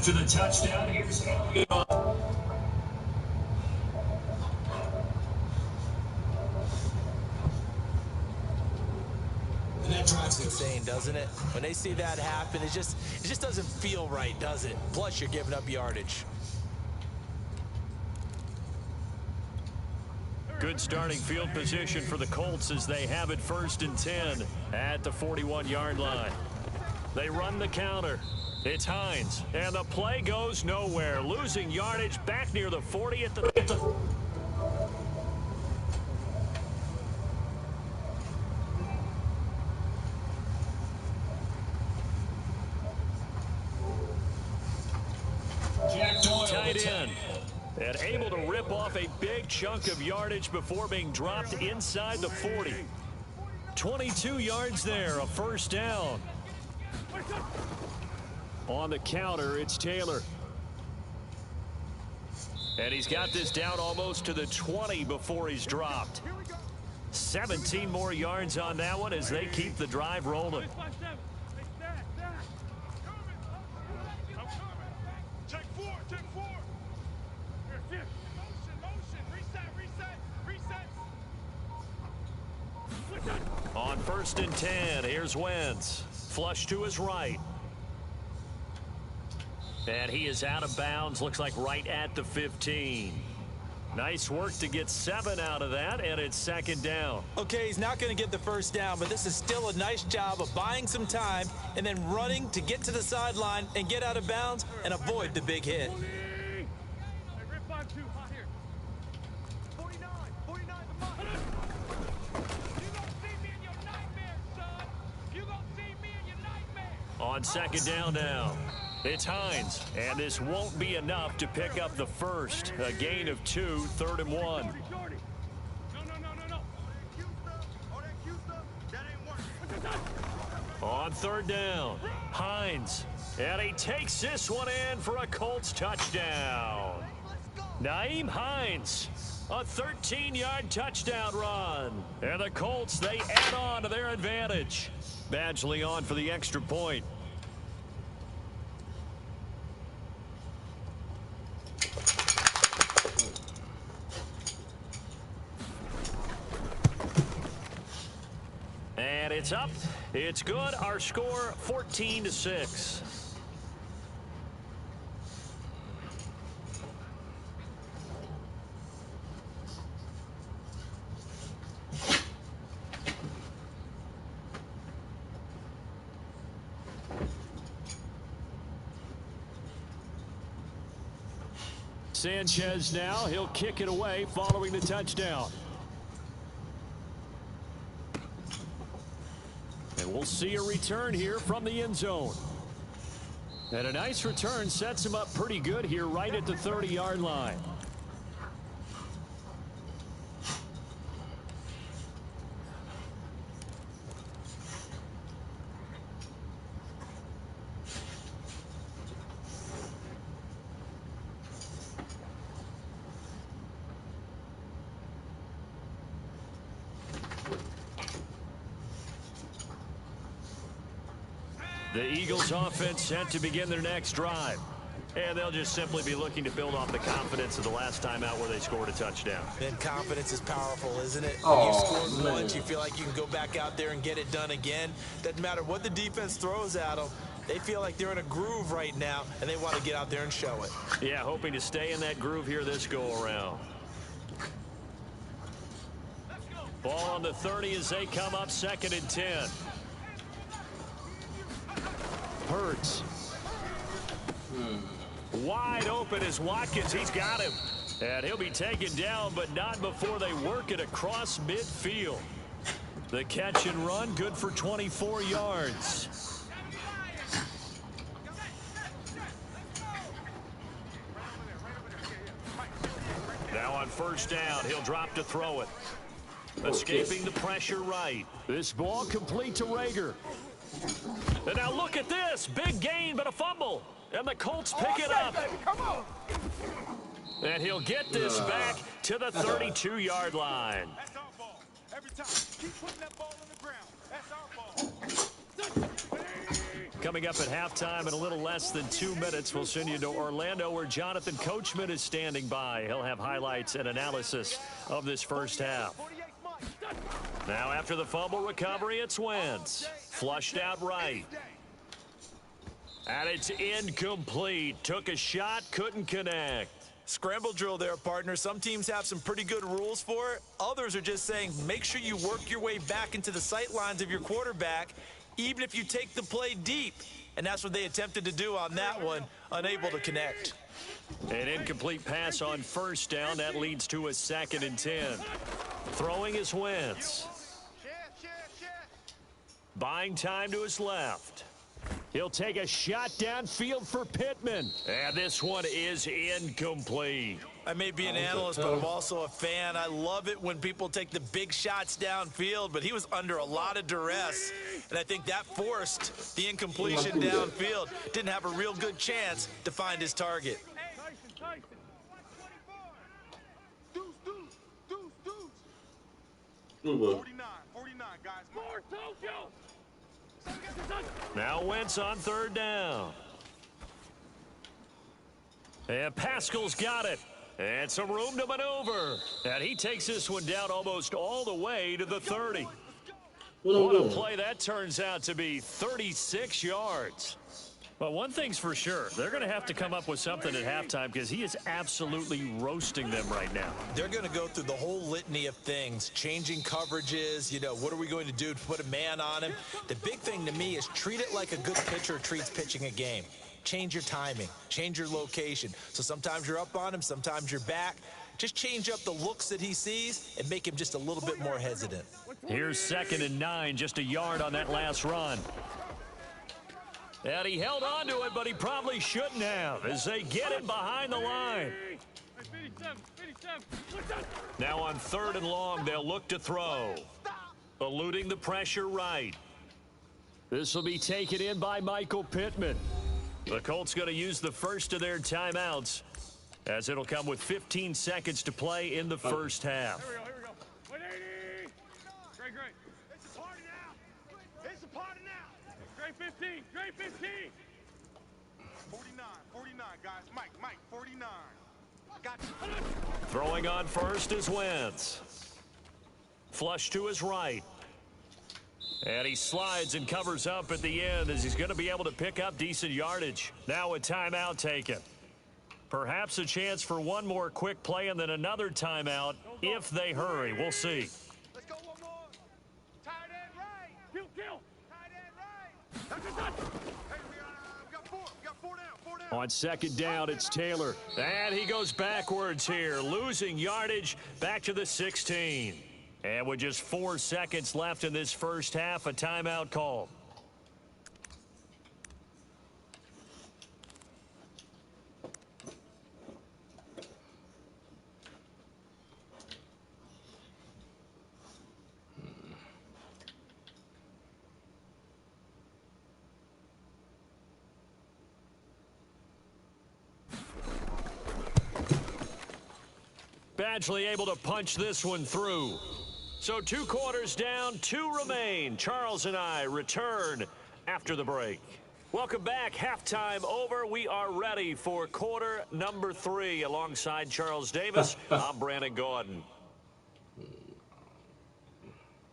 to the touchdown. Here's That drives insane, doesn't it? When they see that happen, it just doesn't feel right, does it? Plus, you're giving up yardage. Good starting field position for the Colts as they have it 1st and 10 at the 41-yard line. They run the counter. It's Hines, and the play goes nowhere. Losing yardage back near the 40 at the... Tight end. And able to rip off a big chunk of yardage before being dropped inside the 40. 22 yards there, a 1st down. On the counter, it's Taylor. And he's got this down almost to the 20 before he's dropped. 17 more yards on that one as they keep the drive rolling. On 1st and 10, here's Wentz. Flush to his right. And he is out of bounds, looks like right at the 15. Nice work to get 7 out of that, and it's 2nd down. Okay, he's not going to get the 1st down, but this is still a nice job of buying some time and then running to get to the sideline and get out of bounds and avoid the big hit. On 2nd down now, it's Hines, and this won't be enough to pick up the 1st. A gain of 2, 3rd and 1. On 3rd down, Hines, and he takes this one in for a Colts touchdown. Nyheim Hines, a 13-yard touchdown run. And the Colts, they add on to their advantage. Badgley on for the extra point. And it's up. It's good. Our score 14-6. Sanchez now, he'll kick it away following the touchdown. And we'll see a return here from the end zone. And a nice return sets him up pretty good here right at the 30-yard line. The Eagles offense set to begin their next drive. And they'll just simply be looking to build off the confidence of the last time out where they scored a touchdown. And confidence is powerful, isn't it? Oh, you scored once, you feel like you can go back out there and get it done again. Doesn't matter what the defense throws at them. They feel like they're in a groove right now, and they want to get out there and show it. Yeah, hoping to stay in that groove here this go-around. Ball on the 30 as they come up 2nd and 10. Hurts. Wide open is Watkins. He's got him. And he'll be taken down, but not before they work it across midfield. The catch and run, good for 24 yards. Now on 1st down, he'll drop to throw it. Escaping the pressure right. This ball complete to Rager. And now look at this. Big gain, but a fumble. And the Colts pick it up. Come on. And he'll get this back to the 32-yard line. That's our ball. Every time. Keep putting that ball on the ground. That's our ball. Coming up at halftime in a little less than 2 minutes, we'll send you to Orlando where Jonathan Coachman is standing by. He'll have highlights and analysis of this first half. Now after the fumble recovery, it's Wentz. Flushed out right. And it's incomplete. Took a shot, couldn't connect. Scramble drill there, partner. Some teams have some pretty good rules for it. Others are just saying make sure you work your way back into the sight lines of your quarterback, even if you take the play deep. And that's what they attempted to do on that one, unable to connect. An incomplete pass on first down. That leads to a 2nd and 10. Throwing is Wentz. Buying time to his left. He'll take a shot downfield for Pittman. And this one is incomplete. I may be an analyst, but I'm also a fan. I love it when people take the big shots downfield, but he was under a lot of duress, and I think that forced the incompletion downfield. Didn't have a real good chance to find his target. 49, guys. More Tokyo. Now Wentz on 3rd down. And Pascal's got it. And some room to maneuver. And he takes this one down almost all the way to the 30. What a play that turns out to be, 36 yards. But one thing's for sure, they're going to have to come up with something at halftime because he is absolutely roasting them right now. They're going to go through the whole litany of things, changing coverages, you know, what are we going to do to put a man on him? The big thing to me is treat it like a good pitcher treats pitching a game. Change your timing, change your location. So sometimes you're up on him, sometimes you're back. Just change up the looks that he sees and make him just a little bit more hesitant. Here's 2nd and 9, just a yard on that last run. And he held on to it, but he probably shouldn't have as they get it behind the line. Now on 3rd and long, they'll look to throw. Eluding the pressure right. This will be taken in by Michael Pittman. The Colts going to use the first of their timeouts as it'll come with 15 seconds to play in the first half. Here we go. 180. Great. It's a party now. Great 15. 49, guys. Mike, 49. Got you. Throwing on first is Wentz. Flush to his right. And he slides and covers up at the end as he's going to be able to pick up decent yardage. Now a timeout taken. Perhaps a chance for one more quick play and then another timeout if they hurry. We'll see. Let's go one more. Tight end right. Kill. Tight end right. That's a touch. Hey, we got four down. On 2nd down, it's Taylor. And he goes backwards here, losing yardage back to the 16. And with just 4 seconds left in this first half, a timeout call. Badgley able to punch this one through. So 2 quarters down, 2 remain. Charles and I return after the break. Welcome back. Halftime over. We are ready for quarter number 3. Alongside Charles Davis, I'm Brandon Gordon.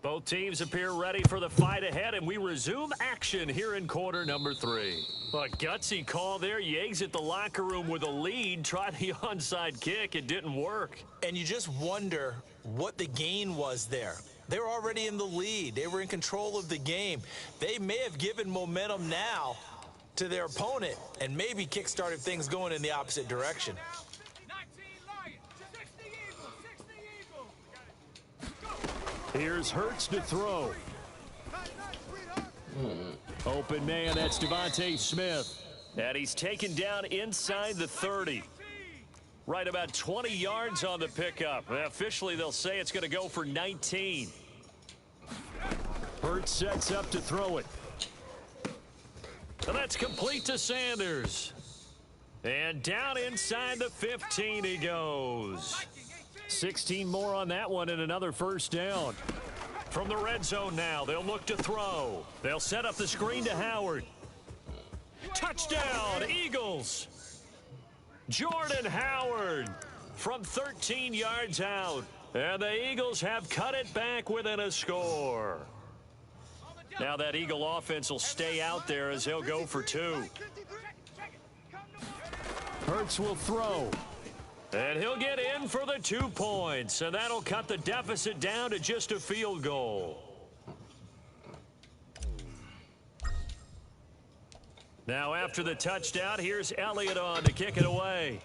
Both teams appear ready for the fight ahead, and we resume action here in quarter number 3. A gutsy call there. You exit the locker room with a lead. Try the onside kick. It didn't work. And you just wonder what the gain was there. They were already in the lead. They were in control of the game. They may have given momentum now to their opponent and maybe kick-started things going in the opposite direction. Here's Hurts to throw. Open man, that's Devontae Smith. And he's taken down inside the 30. Right about 20 yards on the pickup. Officially, they'll say it's going to go for 19. Hurts sets up to throw it. And that's complete to Sanders. And down inside the 15 he goes. 16 more on that one and another first down. From the red zone now, they'll look to throw. They'll set up the screen to Howard. Touchdown, Eagles. Jordan Howard from 13 yards out. And the Eagles have cut it back within a score. Now that Eagle offense will stay out there as he'll go for 2. Hurts will throw. And he'll get in for the 2 points. And that'll cut the deficit down to just a field goal. Now after the touchdown, here's Elliott on to kick it away.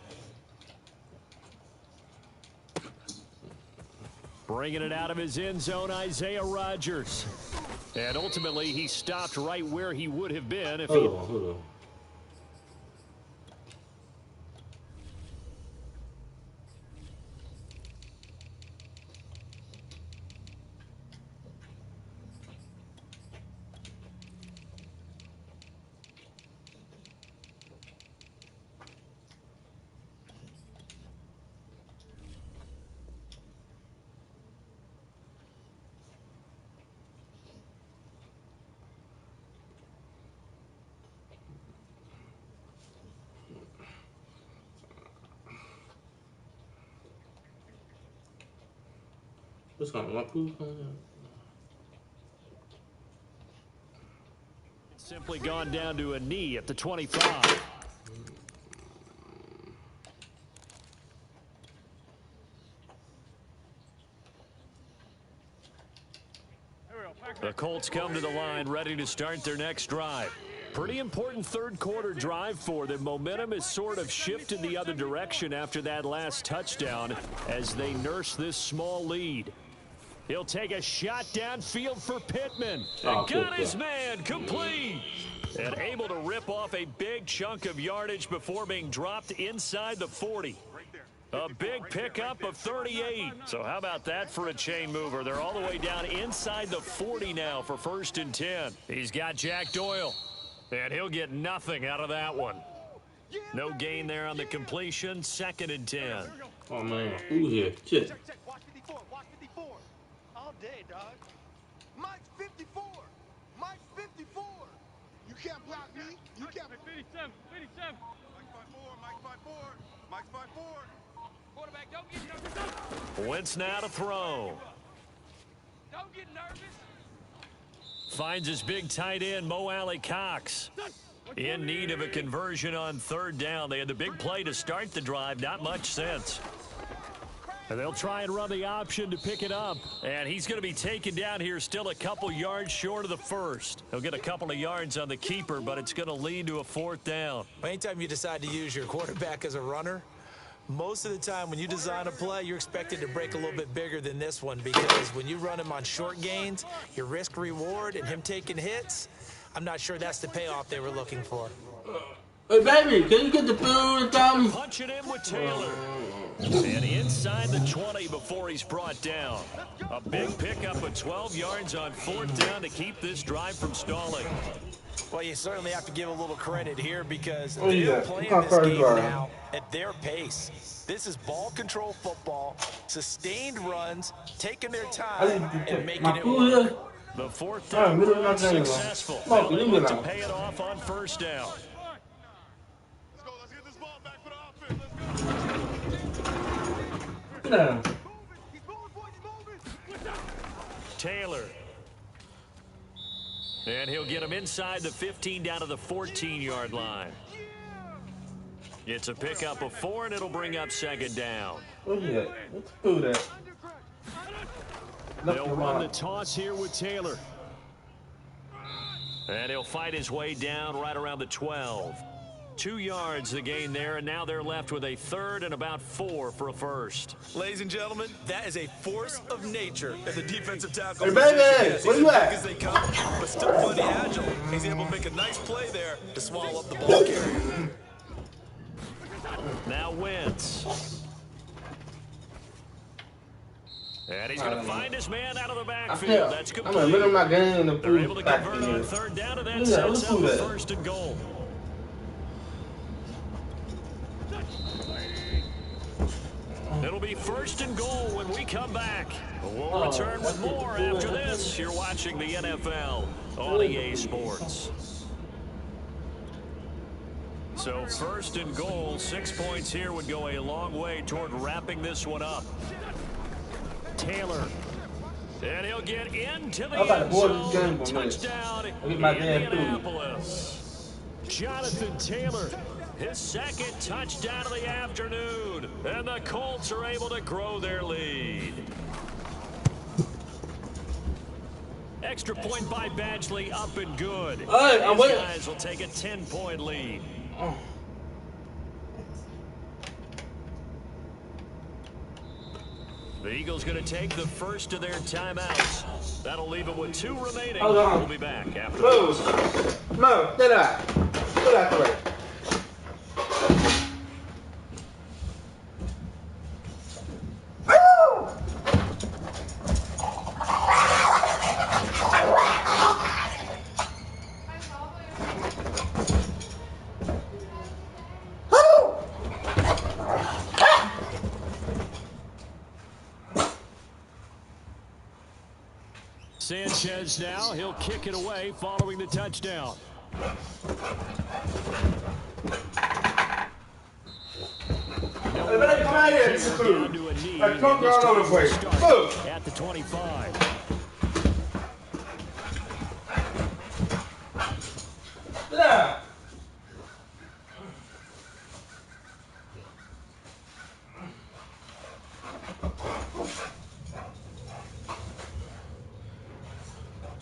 Bringing it out of his end zone, Isaiah Rodgers. And ultimately, he stopped right where he would have been if he... Hold on. What's going on? My poop? Simply gone down to a knee at the 25. The Colts come to the line ready to start their next drive. Pretty important third quarter drive for them. Momentum has sort of shifted the other direction after that last touchdown as they nurse this small lead. He'll take a shot downfield for Pittman. And got his man complete. And able to rip off a big chunk of yardage before being dropped inside the 40. A big pickup of 38. So how about that for a chain mover? They're all the way down inside the 40 now for 1st and 10. He's got Jack Doyle. And he'll get nothing out of that one. No gain there on the completion. 2nd and 10. Oh, man. Who's here? Shit. Watch 54. Watch 54. All day, dog. Mike's 54. Mike's 54. You can't block me. You can't. 57. 57. Mike's 54. Mike's 54. Mike's 54. Quarterback, don't get nervous. Wentz now to throw. Don't get nervous. Finds his big tight end, Mo Alley Cox. In need of a conversion on 3rd down. They had the big play to start the drive. Not much sense. And they'll try and run the option to pick it up. And he's going to be taken down here still a couple yards short of the 1st. He'll get a couple of yards on the keeper, but it's going to lead to a 4th down. Anytime you decide to use your quarterback as a runner, most of the time when you design a play, you're expected to break a little bit bigger than this one, because when you run him on short gains, your risk reward and him taking hits, I'm not sure that's the payoff they were looking for. Hey, baby, can you get the food and something? Punch it in with Taylor. And inside the 20 before he's brought down. A big pickup of 12 yards on 4th down to keep this drive from stalling. Well, you certainly have to give a little credit here because they're playing this game now at their pace. This is ball control football, sustained runs, taking their time, and making it work. The 4th down run successful. They'll look to pay it off on 1st down. Let's go. Let's get this ball back for the offense. Let's go. No. He's moving, boys. He's moving. Taylor. And he'll get him inside the 15 down to the 14-yard line. It's a pickup of 4, and it'll bring up 2nd down. What's that? What's the food at? They'll run the toss here with Taylor. And he'll fight his way down right around the 12. 2 yards the gain there, and now they're left with a 3rd and about 4 for a 1st. Ladies and gentlemen, that is a force of nature at the defensive tackle. Hey, baby, where you at? As they come, but still plenty agile. He's able to make a nice play there to swallow up the ball carrier. Now Wentz. And he's going to find his man out of the backfield. That's complete. I'm going to my game in the They're able to convert on 3rd down, and that sets up a 1st and goal. It'll be 1st and goal when we come back. We'll return with more after this. You're watching the NFL on EA Sports. So first and goal, 6 points here would go a long way toward wrapping this one up. Taylor. And he'll get into the end zone. Touchdown, Indianapolis. Jonathan Taylor, his second touchdown of the afternoon. And the Colts are able to grow their lead. Extra point by Badgley, up and good. These guys will take a 10-point lead. The Eagles going to take the first of their timeouts. That'll leave them with 2 remaining. We'll be back after this. No, get out. Get out the way. Sanchez now, he'll kick it away following the touchdown. Down to a knee. At the 25. Yeah.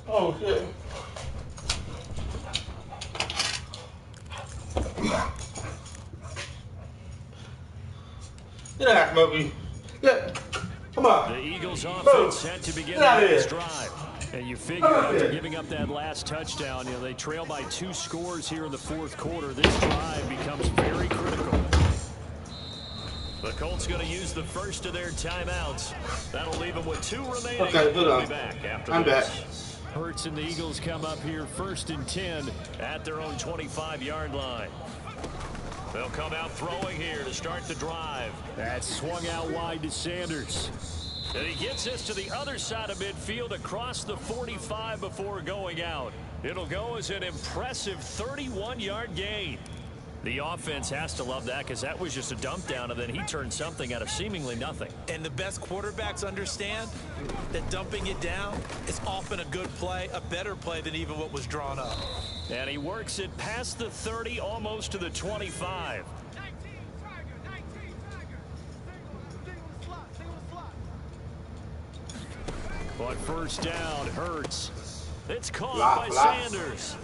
Oh, shit. Get out, Smokey. Get. Come on. The Eagles offense set to begin this drive. And you figure after giving up that last touchdown, they trail by 2 scores here in the fourth quarter. This drive becomes very critical. The Colts going to use the first of their timeouts. That'll leave them with 2 remaining. Okay, good on. We'll be back after I'm this. back. Hurts and the Eagles come up here first and 10 at their own 25-yard line. They'll come out throwing here to start the drive. That's swung out wide to Sanders. And he gets this to the other side of midfield across the 45 before going out. It'll go as an impressive 31-yard gain. The offense has to love that because that was just a dump down, and then he turned something out of seemingly nothing. And the best quarterbacks understand that dumping it down is often a good play, a better play than even what was drawn up. And he works it past the 30, almost to the 25. But first down, Hurts. It's caught by Sanders.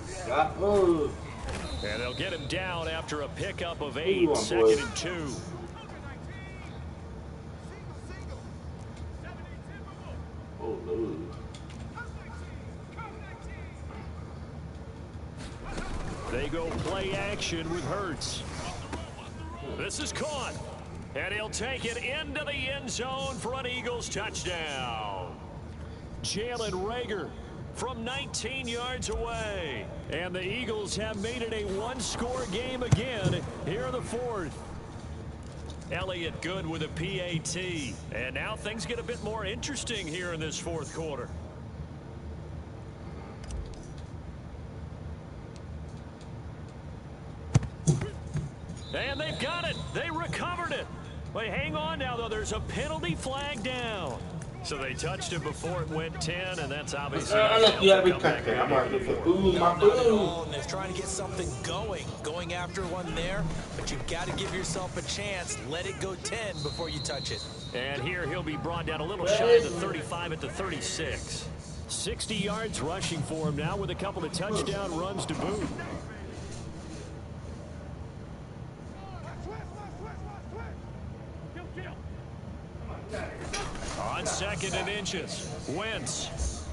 And they'll get him down after a pickup of 8, 2nd and 2. Oh, no. They go play action with Hurts. This is caught. And he'll take it into the end zone for an Eagles touchdown. Jalen Reagor from 19 yards away. And the Eagles have made it a 1-score game again here in the fourth. Elliott good with a PAT. And now things get a bit more interesting here in this fourth quarter. And they've got it. They recovered it. But hang on now, though. There's a penalty flag down. So they touched it before it went 10, and that's obviously They're trying to get something going after one there, but you've got to give yourself a chance. Let it go 10 before you touch it. And here he'll be brought down a little shy of the 35 at the 36. 60 yards rushing for him now with a couple of touchdown runs to boot. On 2nd and inches, Wentz.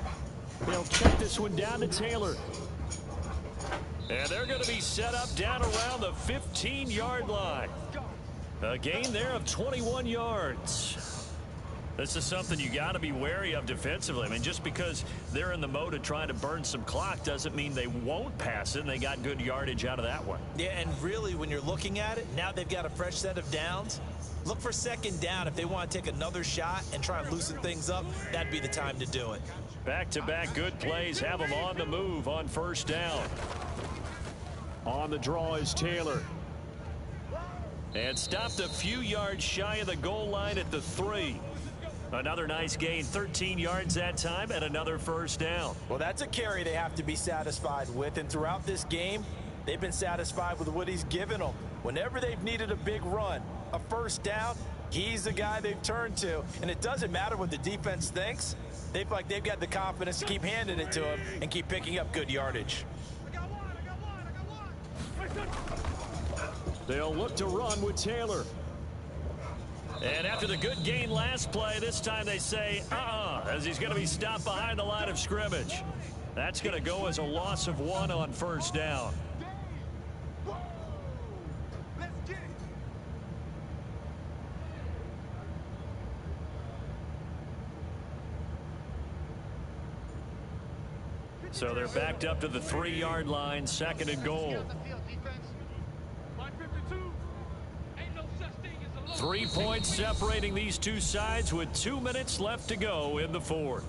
They'll check this one down to Taylor. And they're going to be set up down around the 15-yard line. A gain there of 21 yards. This is something you got to be wary of defensively. I mean, just because they're in the mode of trying to burn some clock doesn't mean they won't pass it, and they got good yardage out of that one. Yeah, and really, when you're looking at it, now they've got a fresh set of downs. Look for 2nd down. If they want to take another shot and try and loosen things up, that'd be the time to do it. Back-to-back good plays have them on the move on 1st down. On the draw is Taylor. And stopped a few yards shy of the goal line at the 3. Another nice gain, 13 yards that time, and another first down. Well, that's a carry they have to be satisfied with, and throughout this game, they've been satisfied with what he's given them. Whenever they've needed a big run, a first down, he's the guy they've turned to. And it doesn't matter what the defense thinks. They've got the confidence to keep handing it to him and keep picking up good yardage. They'll look to run with Taylor. And after the good gain last play, this time they say, as he's going to be stopped behind the line of scrimmage. That's going to go as a loss of 1 on first down. So they're backed up to the 3-yard line, 2nd and goal. 3 points separating these two sides with 2 minutes left to go in the 4th.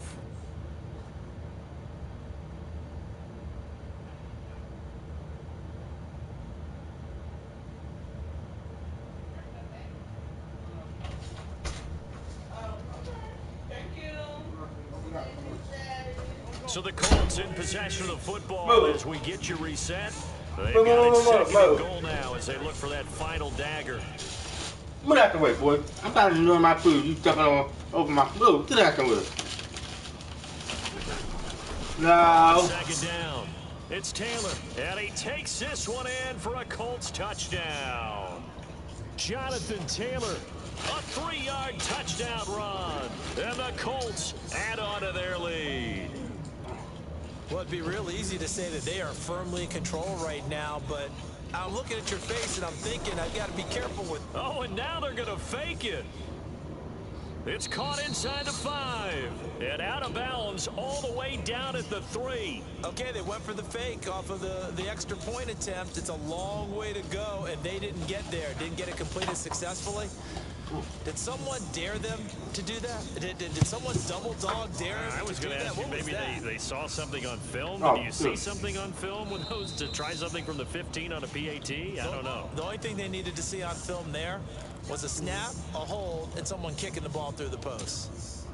So the Colts in possession of the football as we get you reset. They've got it 2nd and goal now as they look for that final dagger. Get out the way, boy. I'm trying to enjoy my food. You jumping over my food. Get out the way. No. 2nd down. It's Taylor, and he takes this one in for a Colts touchdown. Jonathan Taylor, a 3-yard touchdown run, and the Colts add on to their lead. Well, it'd be real easy to say that they are firmly in control right now, but I'm looking at your face and I'm thinking I've got to be careful with. Oh, and now they're going to fake it. It's caught inside the 5 and out of bounds all the way down at the 3. Okay, they went for the fake off of the extra point attempt. It's a long way to go, and they didn't get there. Didn't get it completed successfully. Did someone dare them to do that? Did someone double dog dare them I was going to ask you, maybe they saw something on film. Oh, do you see something on film with those to try something from the 15 on a PAT? I don't know. The only thing they needed to see on film there was a snap, a hold, and someone kicking the ball through the post.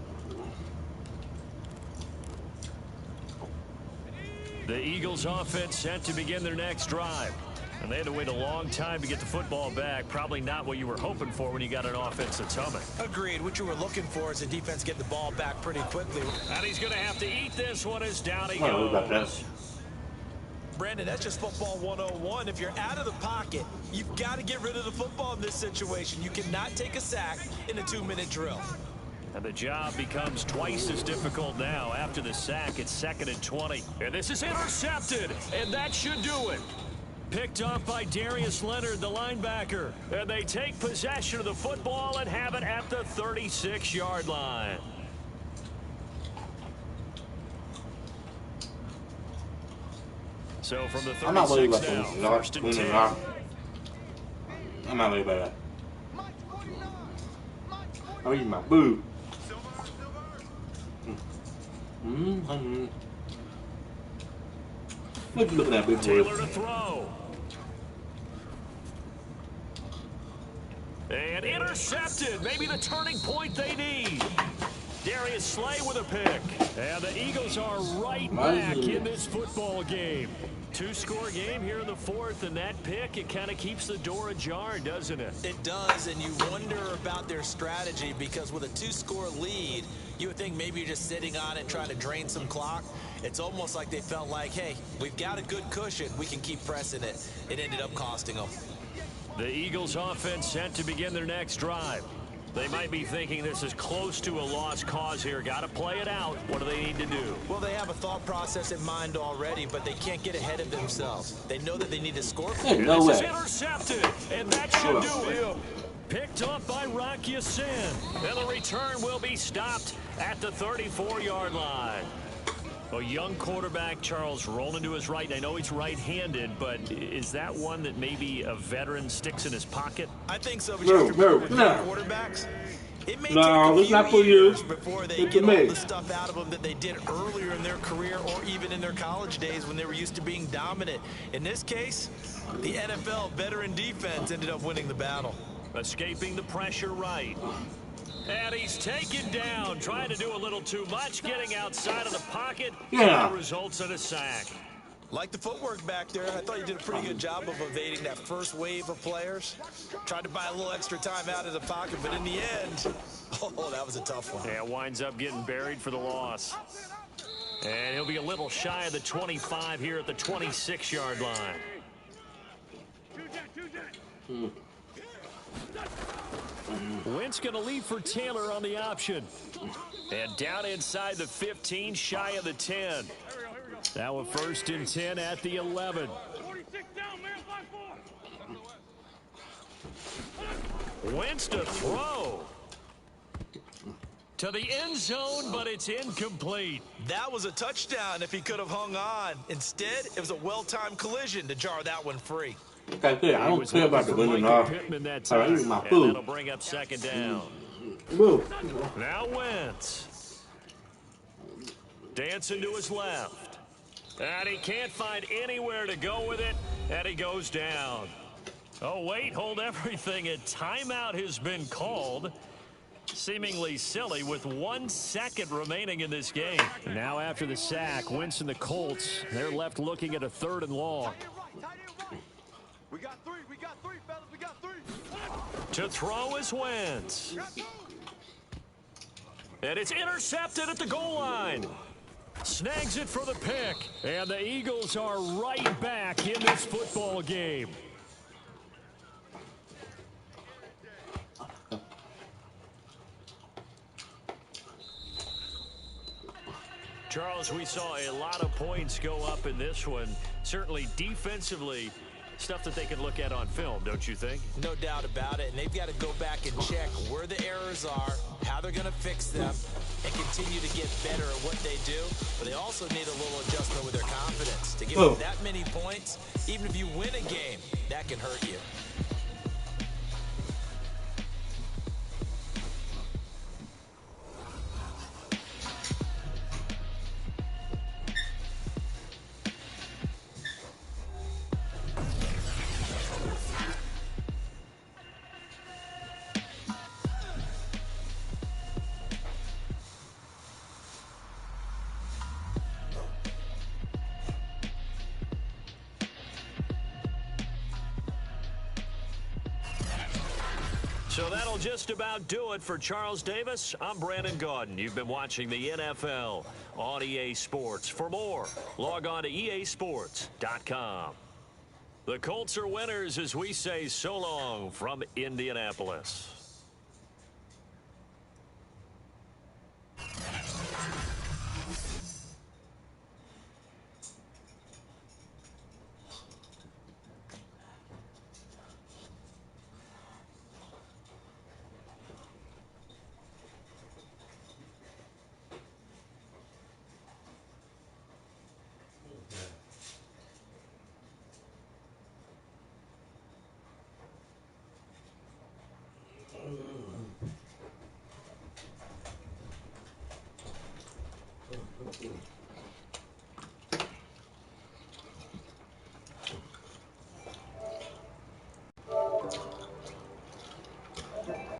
The Eagles offense set to begin their next drive. And they had to wait a long time to get the football back. Probably not what you were hoping for when you got an offense that's humming. Agreed. What you were looking for is the defense get the ball back pretty quickly. And he's going to have to eat this one as down he goes. Brandon, that's just football 101. If you're out of the pocket, you've got to get rid of the football in this situation. You cannot take a sack in a 2-minute drill. And the job becomes twice as difficult now. After the sack, it's 2nd and 20. And this is intercepted, and that should do it. Picked off by Darius Leonard, the linebacker. And they take possession of the football and have it at the 36-yard line. So from the 36 I'm not worried about now, those. 1st and 10. I'm not worried about that. I'm eating my food. What you looking at, big boy? Taylor to throw. And intercepted. Maybe the turning point they need. Darius Slay with a pick. And the Eagles are right back in this football game. 2-score game here in the 4th, and that pick, it kind of keeps the door ajar, doesn't it? It does, and you wonder about their strategy because with a 2-score lead, you would think maybe you're just sitting on it trying to drain some clock. It's almost like they felt like, hey, we've got a good cushion. We can keep pressing it. It ended up costing them. The Eagles offense set to begin their next drive. They might be thinking this is close to a lost cause here. Got to play it out. What do they need to do? Well, they have a thought process in mind already, but they can't get ahead of themselves. They know that they need to score. No way. This is intercepted, and that should do it. Picked up by Rock Ya-Sin, and the return will be stopped at the 34-yard line. A young quarterback, Charles, rolling to his right. I know he's right-handed, but is that one that maybe a veteran sticks in his pocket? I think so, but you have to remember, quarterbacks, It may take a No, it's few not for you. years before they It's for get all me. the stuff out of them that they did earlier in their career or even in their college days when they were used to being dominant. In this case, the NFL veteran defense ended up winning the battle. Escaping the pressure right. And he's taken down, trying to do a little too much, getting outside of the pocket, and it Yeah. results in a sack. Like the footwork back there, I thought you did a pretty good job of evading that first wave of players. Tried to buy a little extra time out of the pocket, but in the end, oh, that was a tough one. Yeah, winds up getting buried for the loss. And he'll be a little shy of the 25 here at the 26-yard line. Wentz going to leave for Taylor on the option. And down inside the 15, shy of the 10. Now a 1st and 10 at the 11. Wentz to throw. To the end zone, but it's incomplete. That was a touchdown if he could have hung on. Instead, it was a well-timed collision to jar that one free. That's it. I don't care about the winning off. All right, eat my And food. that'll bring up 2nd down. Move. Now Wentz. Dancing to his left. And he can't find anywhere to go with it, and he goes down. Oh, wait, hold everything. A timeout has been called. Seemingly silly with 1 second remaining in this game. Now after the sack, Wentz and the Colts, they're left looking at a 3rd and long. We got three, fellas, we got three. To throw is Wentz. And it's intercepted at the goal line. Snags it for the pick. And the Eagles are right back in this football game. Charles, we saw a lot of points go up in this one. Certainly defensively, stuff that they can look at on film, don't you think? No doubt about it, and they've got to go back and check where the errors are, how they're going to fix them, and continue to get better at what they do. But they also need a little adjustment with their confidence. To give them that many points, even if you win a game, that can hurt you. So that'll just about do it for Charles Davis. I'm Brandon Gaudin. You've been watching the NFL on EA Sports. For more, log on to easports.com. The Colts are winners as we say so long from Indianapolis. Mm.